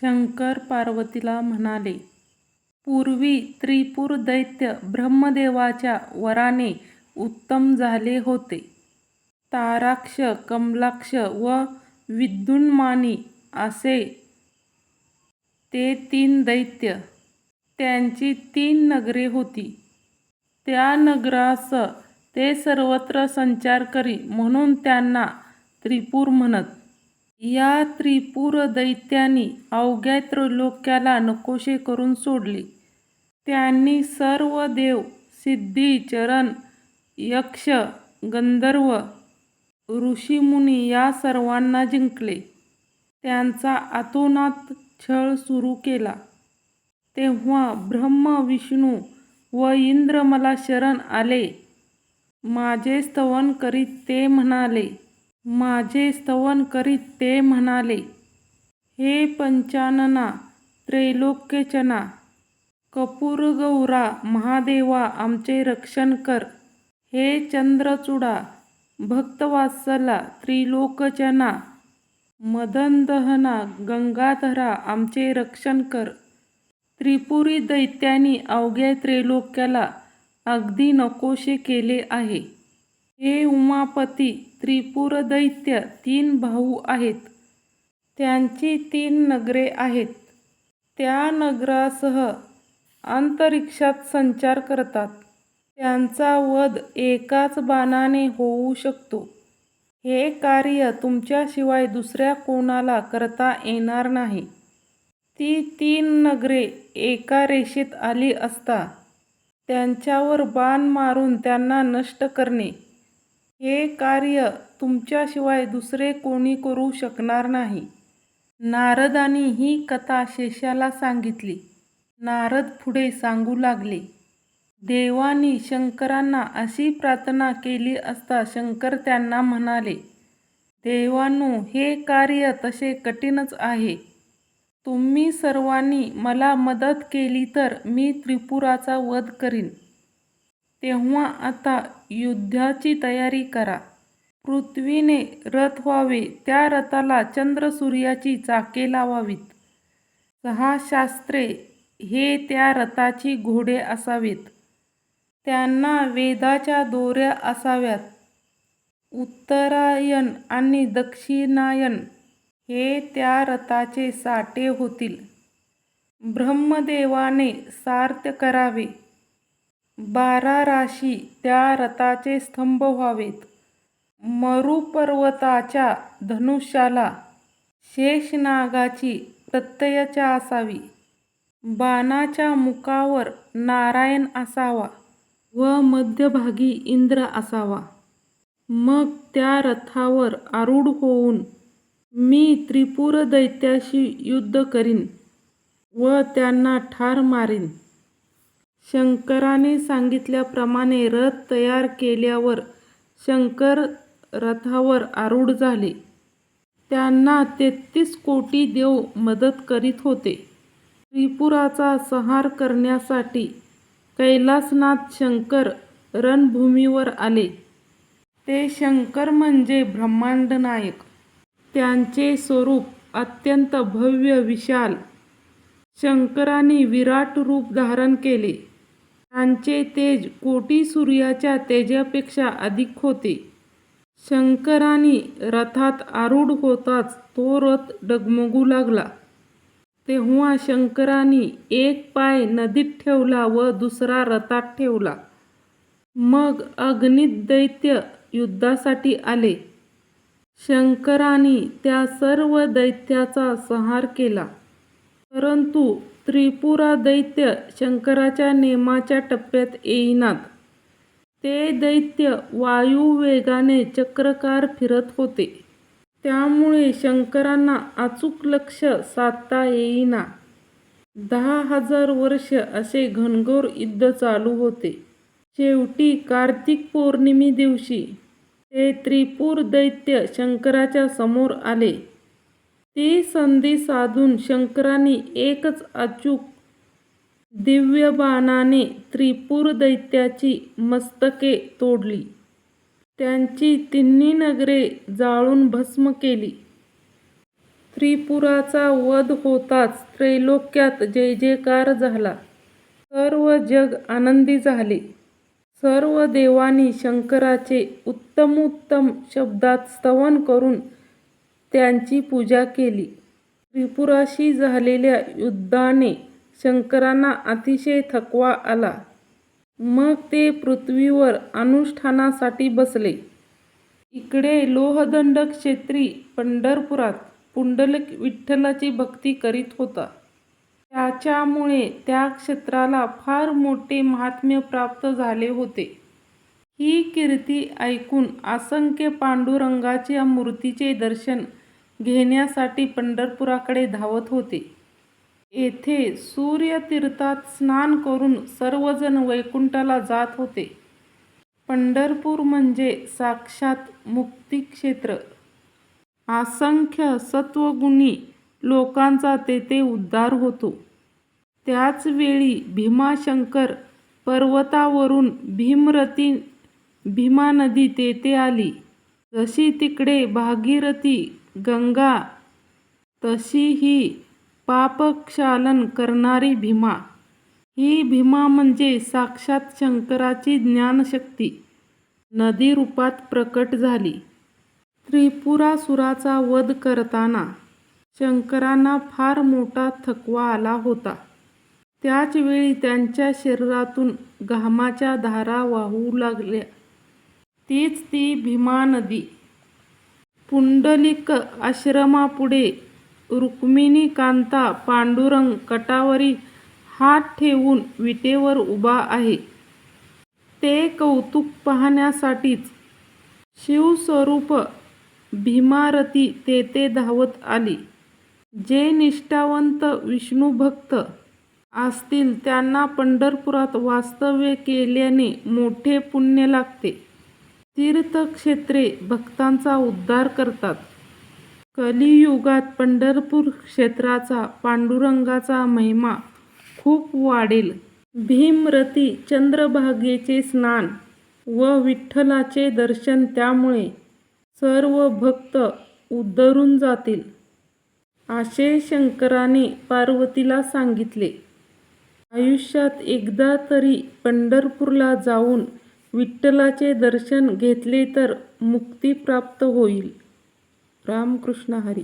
शंकर पार्वतीला म्हणाले, पूर्वी त्रिपुर दैत्य ब्रह्मदेवाच्या वराने उत्तम झाले होते. ताराक्ष, कमलाक्ष व विद्युन्मानी असे ते 3 दैत्य. त्यांची 3 नगरे होती. त्या नगरास ते सर्वत्र संचार करी म्हणून त्यांना त्रिपुर म्हणत. या त्रिपुर दैत्यांनी अवघ्या त्रैलोक्याला नकोशे करून सोडले. त्यांनी सर्व देव, सिद्धी, चरण, यक्ष, गंधर्व, ऋषीमुनी या सर्वांना जिंकले. त्यांचा अतोनात छळ सुरू केला. तेव्हा ब्रह्मा, विष्णू व इंद्र मला शरण आले. माझे स्तवन करीत ते म्हणाले, हे पंचानना, त्रैलोक्यचना, कपूरगौरा, महादेवा आमचे रक्षण कर. हे चंद्रचूडा, भक्तवात्सला, त्रिलोकचना, मदनदहना, गंगाधरा आमचे रक्षण कर. त्रिपुरी दैत्यांनी अवघ्या त्रैलोक्याला अगदी नकोशे केले आहे. हे उमापती, त्रिपुर दैत्य 3 भाऊ आहेत. त्यांची 3 नगरे आहेत. त्या नगरासह अंतरिक्षात संचार करतात. त्यांचा वध एकाच बाणाने होऊ शकतो. हे कार्य तुमच्याशिवाय दुसऱ्या कोणाला करता येणार नाही. ती 3 नगरे एका रेषेत आली असता त्यांच्यावर बाण मारून त्यांना नष्ट करणे, हे कार्य तुमच्याशिवाय दुसरे कोणी करू शकणार नाही. नारदांनी ही कथा शेषाला सांगितली. नारद पुढे सांगू लागले, देवांनी शंकरांना अशी प्रार्थना केली असता शंकर त्यांना म्हणाले, देवांनो, हे कार्य तसे कठीणच आहे. तुम्ही सर्वांनी मला मदत केली तर मी त्रिपुराचा वध करीन. तेव्हा आता युद्धाची तयारी करा. पृथ्वीने रथ व्हावे, त्या रथाला चंद्र-सूर्याची चाके लावावीत. 6 शास्त्रे हे त्या रथाची घोडे असावेत. त्यांना वेदाच्या दोऱ्या असाव्यात. उत्तरायण आणि दक्षिणायन हे त्या रथाचे साटे होतील. ब्रह्मदेवाने सारथ्य करावे. 12 राशी त्या रथाचे स्तंभ व्हावेत. मरुपर्वताच्या धनुष्याला शेषनागाची प्रत्ययचा असावी. बाणाच्या मुखावर नारायण असावा व मध्यभागी इंद्र असावा. मग त्या रथावर आरूढ होऊन मी त्रिपुर दैत्याशी युद्ध करीन व त्यांना ठार मारीन. शंकराने सांगितल्याप्रमाणे रथ तयार केल्यावर शंकर रथावर आरूढ झाले. त्यांना 33 कोटी देव मदत करीत होते. त्रिपुराचा संहार करण्यासाठी कैलासनाथ शंकर रणभूमीवर आले. ते शंकर म्हणजे ब्रह्मांड नायक. त्यांचे स्वरूप अत्यंत भव्य विशाल. शंकरांनी विराट रूप धारण केले. त्यांचे तेज कोटी सूर्याच्या तेजापेक्षा अधिक होते. शंकरांनी रथात आरूढ होताच तो रथ डगमगू लागला. तेव्हा शंकरांनी एक पाय नदीत ठेवला व दुसरा रथात ठेवला. मग अगणित दैत्य युद्धासाठी आले. शंकरांनी त्या सर्व दैत्याचा संहार केला. परंतु त्रिपुरा दैत्य शंकराच्या नेमाच्या टप्प्यात येईनात. ते दैत्य वायुवेगाने चक्राकार फिरत होते. त्यामुळे शंकरांना अचूक लक्ष्य साधता येईना. 10,000 वर्ष असे घनघोर युद्ध चालू होते. शेवटी कार्तिक पौर्णिमे दिवशी ते त्रिपुर दैत्य शंकराच्या समोर आले. ती संधी साधून शंकरांनी एकच अचूक दिव्य बाणाने त्रिपुर दैत्याची मस्तके तोडली. त्यांची 3 नगरे जाळून भस्म केली. त्रिपुराचा वध होताच त्रैलोक्यात जय जयकार झाला. सर्व जग आनंदी झाले. सर्व देवांनी शंकराचे उत्तमोत्तम शब्दात स्तवन करून त्यांची पूजा केली. त्रिपुराशी झालेल्या युद्धाने शंकरांना अतिशय थकवा आला. मग ते पृथ्वीवर अनुष्ठानासाठी बसले. इकडे लोहदंड क्षेत्री पंढरपुरात पुंडलिक विठ्ठलाची भक्ती करीत होता. त्याच्यामुळे त्या क्षेत्राला फार मोठे महात्म्य प्राप्त झाले होते. ही कीर्ती ऐकून असंख्य पांडुरंगाच्या मूर्तीचे दर्शन घेण्यासाठी पंढरपुराकडे धावत होते. येथे सूर्यतीर्थात स्नान करून सर्वजण वैकुंठाला जात होते. पंढरपूर म्हणजे साक्षात मुक्तिक्षेत्र. असंख्य सत्वगुणी लोकांचा तेथे उद्धार होतो. त्याच वेळी भीमाशंकर पर्वतावरून भीमा नदी तेथे आली. जशी तिकडे भागीरथी गंगा, तशी ही पापक्षालन करणारी भीमा. ही भीमा म्हणजे साक्षात शंकराची ज्ञानशक्ती नदी रूपात प्रकट झाली. त्रिपुरासुराचा वध करताना शंकरांना फार मोठा थकवा आला होता. त्याच वेळी त्यांच्या शरीरातून घामाच्या धारा वाहू लागल्या. तीच ती भीमा नदी. पुंडलिक आश्रमापुढे रुक्मिणीकांता पांडुरंग कटावरी हात ठेवून विटेवर उभा आहे. ते कौतुक पाहण्यासाठीच शिवस्वरूप भीमारती तेथे धावत आली. जे निष्ठावंत विष्णुभक्त असतील त्यांना पंढरपुरात वास्तव्य केल्याने मोठे पुण्य लागते. तीर्थक्षेत्रे भक्तांचा उद्धार करतात. कलियुगात पंढरपूर क्षेत्राचा पांडुरंगाचा महिमा खूप वाढेल. भीमरती चंद्रभागेचे स्नान व विठ्ठलाचे दर्शन त्यामुळे सर्व भक्त उद्धरून जातील, असे शंकराने पार्वतीला सांगितले. आयुष्यात एकदा तरी पंढरपूरला जाऊन विठ्ठलाचे दर्शन घेतले तर मुक्ती प्राप्त होईल. रामकृष्ण हरी.